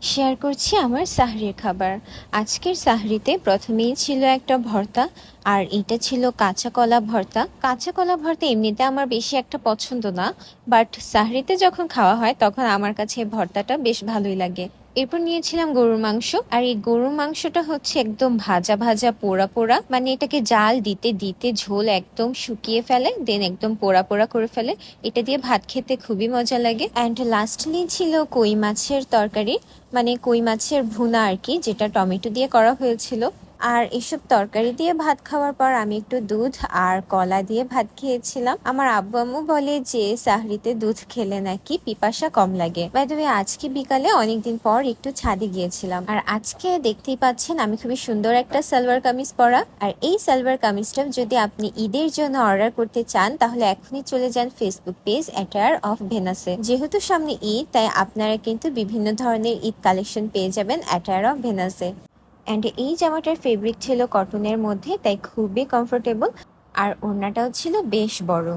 Share করছি আমার সাহরির খাবার। আজকের সাহরিতে প্রথমেই ছিল একটা ভর্তা, আর এটা ছিল কাঁচা কলা ভর্তা। কাঁচা কলা ভর্তা এমনিতে আমার বেশি একটা পছন্দ না, বাট সাহরিতে যখন খাওয়া হয় তখন আমার কাছে এই ভর্তাটা বেশ ভালোই লাগে। এরপর নিয়েছিলাম গরুর মাংস, আর এই গরুর মাংসটা হচ্ছে একদম ভাজা ভাজা পোড়া পোড়া, মানে এটাকে জাল দিতে দিতে ঝোল একদম শুকিয়ে ফেলে, দেন একদম পোড়া পোড়া করে ফেলে। এটা দিয়ে ভাত খেতে খুবই মজা লাগে। অ্যান্ড লাস্টলি ছিল কই মাছের তরকারি, মানে কই মাছের ভুনা আর কি, যেটা টমেটো দিয়ে করা হয়েছিল। আর এসব তরকারি দিয়ে ভাত খাওয়ার পর আমি একটু দুধ আর কলা দিয়ে ভাত খেয়েছিলাম। আমার আব্বু আম্মু বলে যে সাহরিতে দুধ খেলে নাকি পিপাসা কম লাগে। বাই দ্য ওয়ে, আজকে বিকালে অনেকদিন পর একটু ছাদে গিয়েছিলাম, আর আজকে দেখতেই পাচ্ছেন আমি খুবই সুন্দর একটা সালোয়ার কামিজ পরা। আর এই সালোয়ার কামিজটা যদি আপনি ঈদের জন্য অর্ডার করতে চান তাহলে এখনই চলে যান ফেসবুক পেজ অ্যাটায়ার অফ ভেনাসে। যেহেতু সামনে ঈদ, তাই আপনারা কিন্তু বিভিন্ন ধরনের ঈদ কালেকশন পেয়ে যাবেন অ্যাটায়ার অফ ভেনাসে। অ্যান্ড এই জামাটার ফেব্রিক ছিল কটনের মধ্যে, তাই খুবই কমফোর্টেবল, আর ওড়নাটাও ছিল বেশ বড়।